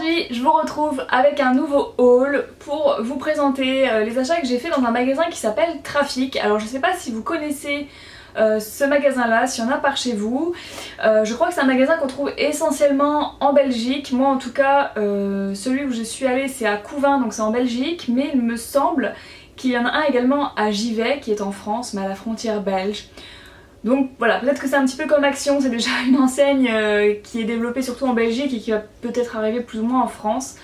Aujourd'hui, je vous retrouve avec un nouveau haul pour vous présenter les achats que j'ai fait dans un magasin qui s'appelle Trafic. Alors je sais pas si vous connaissez ce magasin-là, s'il y en a par chez vous. Je crois que c'est un magasin qu'on trouve essentiellement en Belgique. Moi en tout cas, celui où je suis allée c'est à Couvain, donc c'est en Belgique. Mais il me semble qu'il y en a un également à Givet qui est en France, mais à la frontière belge. Donc voilà, peut-être que c'est un petit peu comme Action, c'est déjà une enseigne qui est développée surtout en Belgique et qui va peut-être arriver plus ou moins en France.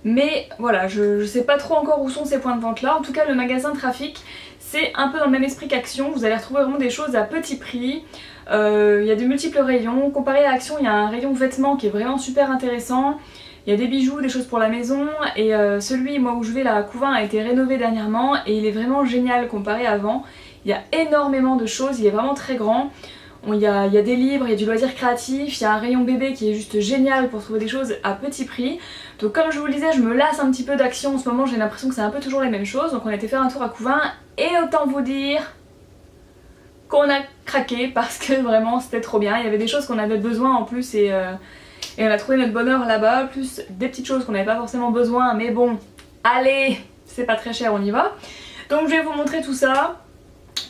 Mais voilà, je sais pas trop encore où sont ces points de vente là. En tout cas le magasin Trafic, c'est un peu dans le même esprit qu'Action. Vous allez retrouver vraiment des choses à petit prix. Il y a de multiples rayons. Comparé à Action, il y a un rayon vêtements qui est vraiment super intéressant. Il y a des bijoux, des choses pour la maison. Et celui moi où je vais là à Couvain a été rénové dernièrement et il est vraiment génial comparé à avant. Il y a énormément de choses, il est vraiment très grand. Il y a des livres, il y a du loisir créatif, il y a un rayon bébé qui est juste génial pour trouver des choses à petit prix. Donc comme je vous le disais, je me lasse un petit peu d'Action en ce moment, j'ai l'impression que c'est un peu toujours les mêmes choses. Donc on a été faire un tour à Couvain et autant vous dire qu'on a craqué parce que vraiment c'était trop bien. Il y avait des choses qu'on avait besoin en plus et on a trouvé notre bonheur là-bas, plus des petites choses qu'on n'avait pas forcément besoin, mais bon, allez, c'est pas très cher, on y va. Donc je vais vous montrer tout ça.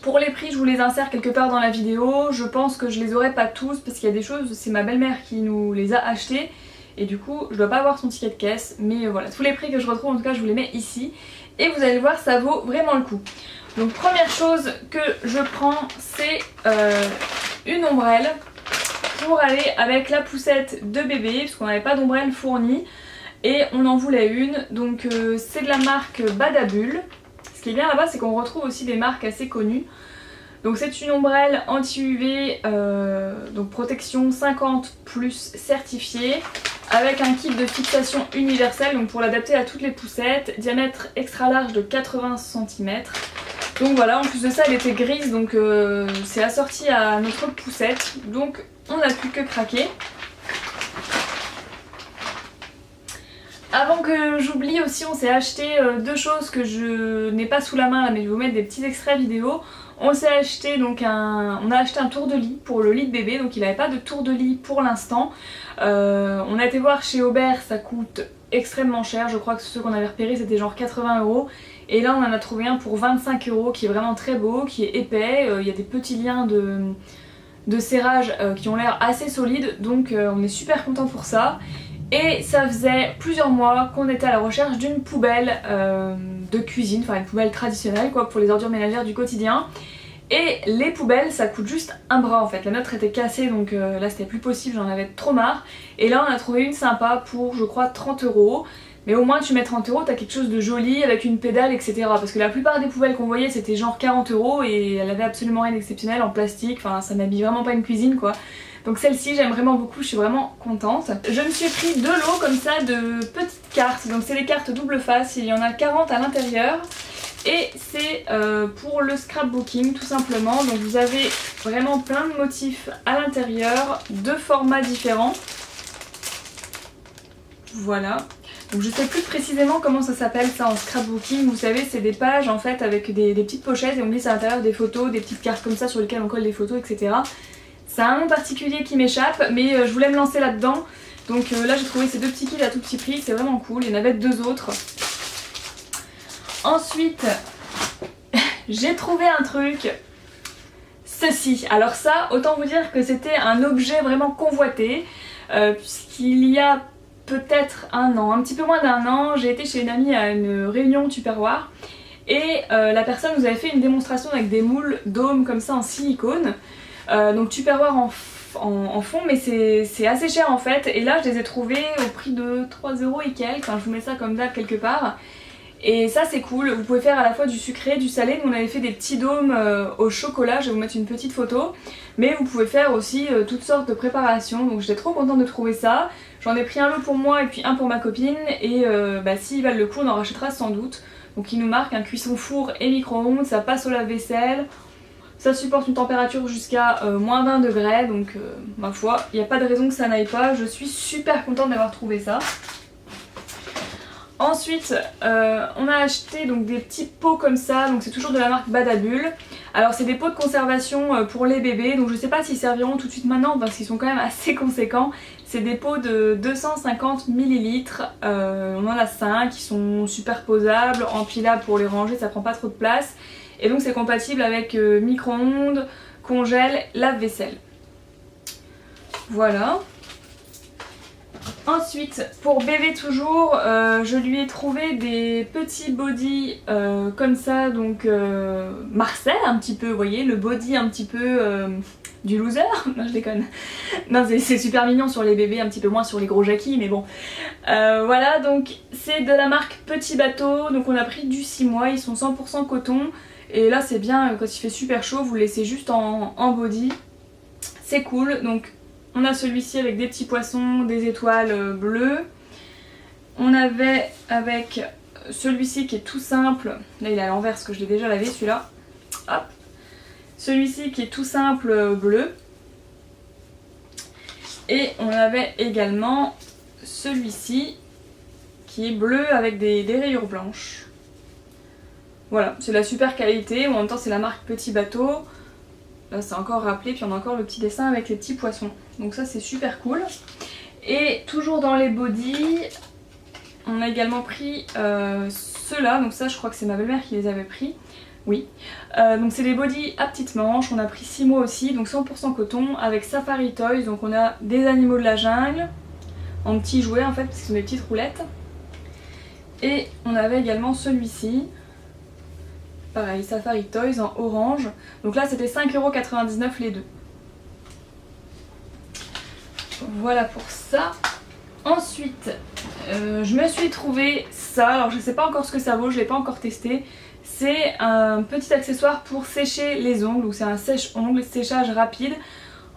Pour les prix, je vous les insère quelque part dans la vidéo. Je pense que je les aurai pas tous parce qu'il y a des choses, c'est ma belle-mère qui nous les a achetées et du coup je dois pas avoir son ticket de caisse. Mais voilà, tous les prix que je retrouve en tout cas je vous les mets ici et vous allez voir ça vaut vraiment le coup. Donc première chose que je prends c'est une ombrelle pour aller avec la poussette de bébé parce qu'on n'avait pas d'ombrelle fournie et on en voulait une. Donc c'est de la marque Badabul. Ce qui est bien là-bas, c'est qu'on retrouve aussi des marques assez connues. Donc c'est une ombrelle anti-UV, donc protection 50+ certifiée, avec un kit de fixation universel, donc pour l'adapter à toutes les poussettes, diamètre extra large de 80 cm. Donc voilà, en plus de ça elle était grise, donc c'est assorti à notre poussette, donc on n'a plus que craquer. Avant que j'oublie aussi, on s'est acheté deux choses que je n'ai pas sous la main là, mais je vais vous mettre des petits extraits vidéo. On s'est acheté donc on a acheté un tour de lit pour le lit de bébé, donc il n'avait pas de tour de lit pour l'instant. On a été voir chez Aubert, ça coûte extrêmement cher, je crois que ceux qu'on avait repérés c'était genre 80 €. Et là on en a trouvé un pour 25 € qui est vraiment très beau, qui est épais, il y a des petits liens de serrage qui ont l'air assez solides, donc on est super content pour ça. Et ça faisait plusieurs mois qu'on était à la recherche d'une poubelle de cuisine, enfin une poubelle traditionnelle quoi, pour les ordures ménagères du quotidien. Et les poubelles ça coûte juste un bras en fait, la nôtre était cassée donc là c'était plus possible, j'en avais trop marre. Et là on a trouvé une sympa pour je crois 30 €. Mais au moins tu mets 30 €, t'as quelque chose de joli avec une pédale etc. Parce que la plupart des poubelles qu'on voyait c'était genre 40 € et elle avait absolument rien d'exceptionnel en plastique, enfin ça m'habille vraiment pas une cuisine quoi. Donc celle-ci j'aime vraiment beaucoup, je suis vraiment contente. Je me suis pris deux lots comme ça de petites cartes, donc c'est des cartes double face, il y en a 40 à l'intérieur. Et c'est pour le scrapbooking tout simplement, donc vous avez vraiment plein de motifs à l'intérieur, de formats différents. Voilà. Donc je sais plus précisément comment ça s'appelle ça en scrapbooking, vous savez c'est des pages en fait avec des petites pochettes et on glisse à l'intérieur des photos, des petites cartes comme ça sur lesquelles on colle des photos etc. C'est un nom particulier qui m'échappe mais je voulais me lancer là-dedans. Donc là j'ai trouvé ces deux petits kits à tout petit prix, c'est vraiment cool, il y en avait deux autres. Ensuite j'ai trouvé un truc, ceci. Alors ça autant vous dire que c'était un objet vraiment convoité puisqu'il y a peut-être un an, un petit peu moins d'un an, j'ai été chez une amie à une réunion Tupperware et la personne nous avait fait une démonstration avec des moules dômes comme ça en silicone. Donc Tupperware en fond mais c'est assez cher en fait et là je les ai trouvés au prix de 3 € et quelques, enfin, je vous mets ça comme date quelque part. Et ça c'est cool, vous pouvez faire à la fois du sucré, du salé, nous on avait fait des petits dômes au chocolat, je vais vous mettre une petite photo. Mais vous pouvez faire aussi toutes sortes de préparations, donc j'étais trop contente de trouver ça. J'en ai pris un lot pour moi et puis un pour ma copine et s'ils valent le coup on en rachètera sans doute. Donc il nous marque un cuisson four et micro-ondes, ça passe au lave-vaisselle. Ça supporte une température jusqu'à moins 20 degrés, donc ma foi, il n'y a pas de raison que ça n'aille pas. Je suis super contente d'avoir trouvé ça. Ensuite, on a acheté donc des petits pots comme ça, donc c'est toujours de la marque Badabul, Alors c'est des pots de conservation pour les bébés, donc je sais pas s'ils serviront tout de suite maintenant parce qu'ils sont quand même assez conséquents. C'est des pots de 250 ml, on en a 5, qui sont superposables, empilables pour les ranger, ça prend pas trop de place. Et donc c'est compatible avec micro-ondes, congèle, lave-vaisselle. Voilà. Ensuite, pour bébé toujours, je lui ai trouvé des petits bodys comme ça, donc Marcel un petit peu, vous voyez, le body un petit peu du loser. Non, je déconne. Non, c'est super mignon sur les bébés, un petit peu moins sur les gros Jackie, mais bon. Voilà, donc c'est de la marque Petit Bateau, donc on a pris du 6 mois, ils sont 100% coton. Et là c'est bien, quand il fait super chaud, vous le laissez juste en body. C'est cool, donc on a celui-ci avec des petits poissons, des étoiles bleues. On avait avec celui-ci qui est tout simple. Là il est à l'envers parce que je l'ai déjà lavé celui-là. Hop. Celui-ci qui est tout simple bleu. Et on avait également celui-ci qui est bleu avec des rayures blanches. Voilà, c'est de la super qualité, en même temps c'est la marque Petit Bateau. Là c'est encore rappelé, puis on a encore le petit dessin avec les petits poissons. Donc ça c'est super cool. Et toujours dans les bodys, on a également pris ceux-là. Donc ça je crois que c'est ma belle-mère qui les avait pris. Oui. Donc c'est des bodys à petites manches, on a pris 6 mois aussi, donc 100% coton avec Safari Toys. Donc on a des animaux de la jungle, en petits jouets en fait, parce que ce sont des petites roulettes. Et on avait également celui-ci. Pareil, Safari Toys en orange. Donc là c'était 5,99€ les deux. Voilà pour ça. Ensuite, je me suis trouvé ça. Alors je sais pas encore ce que ça vaut, je l'ai pas encore testé. C'est un petit accessoire pour sécher les ongles. Donc c'est un sèche-ongles, séchage rapide.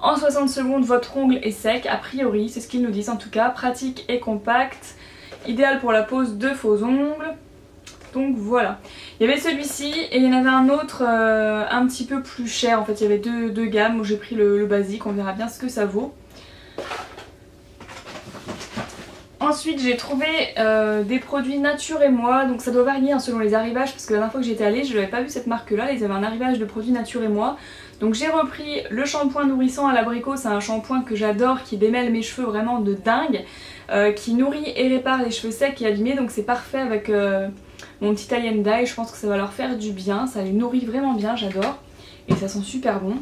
En 60 secondes votre ongle est sec, a priori, c'est ce qu'ils nous disent en tout cas. Pratique et compact. Idéal pour la pose de faux ongles. Donc voilà, il y avait celui-ci et il y en avait un autre un petit peu plus cher. En fait il y avait deux gammes, où j'ai pris le basique, on verra bien ce que ça vaut. Ensuite j'ai trouvé des produits Nature et Moi, donc ça doit varier selon les arrivages parce que la dernière fois que j'étais allée je n'avais pas vu cette marque là, ils avaient un arrivage de produits Nature et Moi. Donc j'ai repris le shampoing nourrissant à l'abricot, c'est un shampoing que j'adore qui démêle mes cheveux vraiment de dingue, qui nourrit et répare les cheveux secs et abîmés, donc c'est parfait avec mon petit Italian Dye, je pense que ça va leur faire du bien, ça les nourrit vraiment bien, j'adore, et ça sent super bon.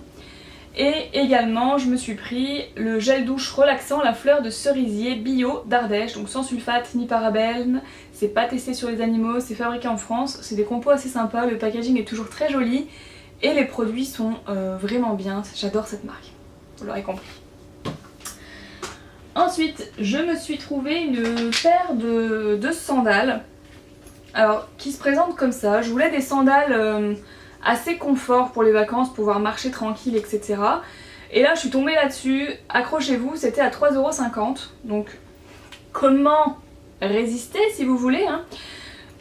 Et également je me suis pris le gel douche relaxant la fleur de cerisier bio d'Ardèche, donc sans sulfate ni parabènes, c'est pas testé sur les animaux, c'est fabriqué en France, c'est des compos assez sympas, le packaging est toujours très joli et les produits sont vraiment bien, j'adore cette marque, vous l'aurez compris. Ensuite je me suis trouvé une paire de sandales. Alors, qui se présente comme ça. Je voulais des sandales assez confort pour les vacances, pouvoir marcher tranquille, etc. Et là, je suis tombée là-dessus. Accrochez-vous, c'était à 3,50€. Donc, comment résister si vous voulez, hein.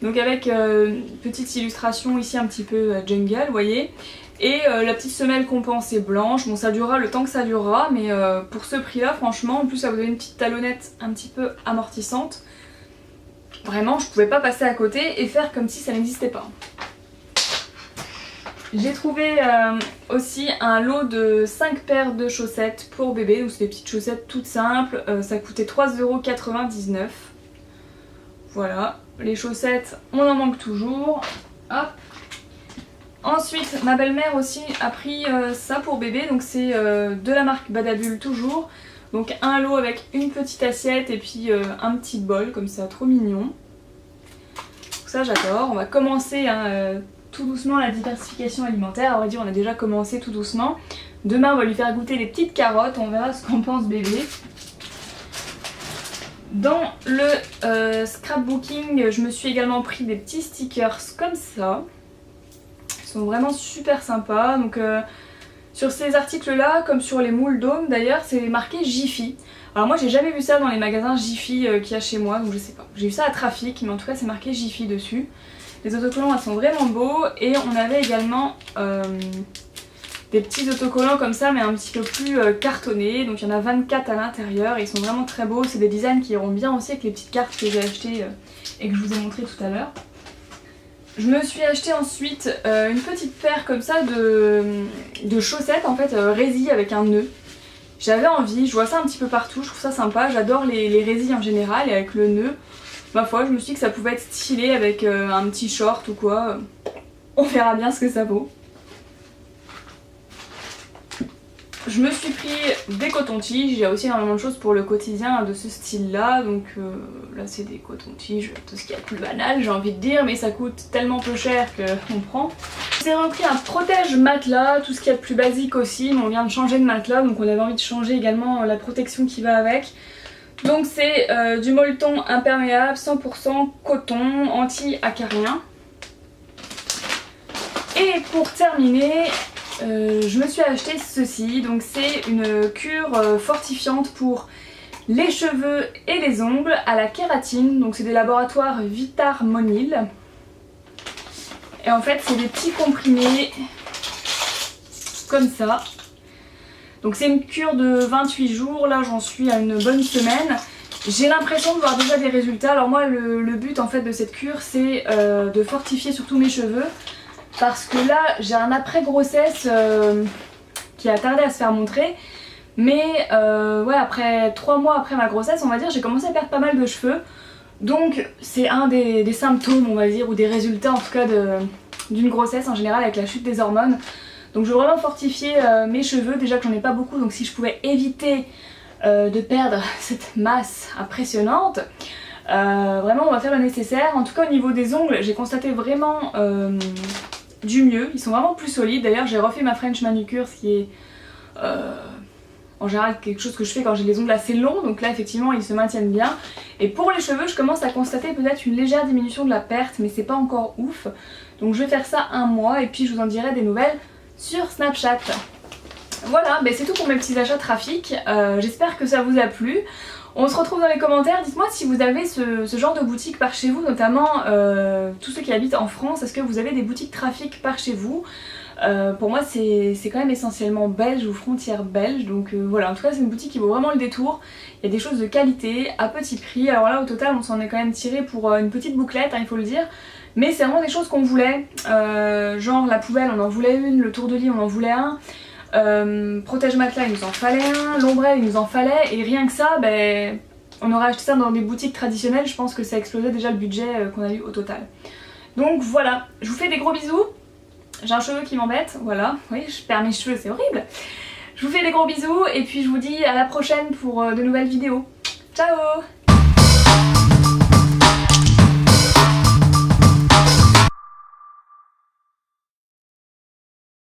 Donc avec une petite illustration ici un petit peu jungle, vous voyez. Et la petite semelle compensée blanche. Bon, ça durera le temps que ça durera, mais pour ce prix-là, franchement, en plus ça vous donne une petite talonnette un petit peu amortissante. Vraiment, je pouvais pas passer à côté et faire comme si ça n'existait pas. J'ai trouvé aussi un lot de 5 paires de chaussettes pour bébé. Donc c'est des petites chaussettes toutes simples. Ça coûtait 3,99€. Voilà, les chaussettes, on en manque toujours. Hop. Ensuite, ma belle-mère aussi a pris ça pour bébé. Donc c'est de la marque Badabul toujours. Donc un lot avec une petite assiette et puis un petit bol comme ça, trop mignon. Donc ça j'adore. On va commencer tout doucement la diversification alimentaire. On va dire on a déjà commencé tout doucement. Demain on va lui faire goûter des petites carottes, on verra ce qu'en pense bébé. Dans le scrapbooking, je me suis également pris des petits stickers comme ça. Ils sont vraiment super sympas. Donc sur ces articles là, comme sur les moules d'Home d'ailleurs, c'est marqué Jiffy. Alors moi j'ai jamais vu ça dans les magasins Jiffy qu'il y a chez moi, donc je sais pas. J'ai vu ça à Trafic, mais en tout cas c'est marqué Jiffy dessus. Les autocollants elles sont vraiment beaux. Et on avait également des petits autocollants comme ça, mais un petit peu plus cartonnés. Donc il y en a 24 à l'intérieur et ils sont vraiment très beaux. C'est des designs qui iront bien aussi avec les petites cartes que j'ai achetées et que je vous ai montrées tout à l'heure. Je me suis acheté ensuite une petite paire comme ça de chaussettes en fait résille avec un nœud. J'avais envie, je vois ça un petit peu partout, je trouve ça sympa, j'adore les résilles en général et avec le nœud, ma foi je me suis dit que ça pouvait être stylé avec un petit short ou quoi, on verra bien ce que ça vaut. Je me suis pris des cotons-tiges, il y a aussi énormément de choses pour le quotidien de ce style là, donc là c'est des cotons-tiges, tout ce qu'il y a de plus banal j'ai envie de dire, mais ça coûte tellement peu cher qu'on prend. J'ai repris un protège matelas, tout ce qu'il y a de plus basique aussi, mais on vient de changer de matelas donc on avait envie de changer également la protection qui va avec. Donc c'est du molleton imperméable, 100% coton, anti-acarien. Et pour terminer, je me suis acheté ceci, donc c'est une cure fortifiante pour les cheveux et les ongles à la kératine, donc c'est des laboratoires Vitarmonil. Et en fait c'est des petits comprimés comme ça. Donc c'est une cure de 28 jours, là j'en suis à une bonne semaine. J'ai l'impression de voir déjà des résultats. Alors moi le but en fait de cette cure c'est de fortifier surtout mes cheveux. Parce que là j'ai un après grossesse qui a tardé à se faire montrer. Mais ouais, après 3 mois après ma grossesse on va dire j'ai commencé à perdre pas mal de cheveux. Donc c'est un des symptômes on va dire, ou des résultats en tout cas d'une grossesse en général avec la chute des hormones. Donc je veux vraiment fortifier mes cheveux, déjà que j'en ai pas beaucoup, donc si je pouvais éviter de perdre cette masse impressionnante, vraiment on va faire le nécessaire. En tout cas au niveau des ongles j'ai constaté vraiment du mieux, ils sont vraiment plus solides. D'ailleurs j'ai refait ma French manucure, ce qui est en général quelque chose que je fais quand j'ai les ongles assez longs, donc là effectivement ils se maintiennent bien. Et pour les cheveux je commence à constater peut-être une légère diminution de la perte, mais c'est pas encore ouf. Donc je vais faire ça un mois et puis je vous en dirai des nouvelles sur Snapchat. Voilà, c'est tout pour mes petits achats trafic, j'espère que ça vous a plu. On se retrouve dans les commentaires, dites-moi si vous avez ce genre de boutique par chez vous, notamment tous ceux qui habitent en France, est-ce que vous avez des boutiques trafic par chez vous? Pour moi c'est quand même essentiellement belge ou frontière belge, donc voilà, en tout cas c'est une boutique qui vaut vraiment le détour. Il y a des choses de qualité à petit prix, alors là au total on s'en est quand même tiré pour une petite bouclette, hein, il faut le dire. Mais c'est vraiment des choses qu'on voulait, genre la poubelle on en voulait une, le tour de lit on en voulait un, protège matelas il nous en fallait un, l'ombrelle il nous en fallait, et rien que ça on aurait acheté ça dans des boutiques traditionnelles, je pense que ça explosait déjà le budget qu'on a eu au total. Donc voilà, je vous fais des gros bisous, j'ai un cheveu qui m'embête, voilà, oui je perds mes cheveux c'est horrible. Je vous fais des gros bisous et puis je vous dis à la prochaine pour de nouvelles vidéos. Ciao!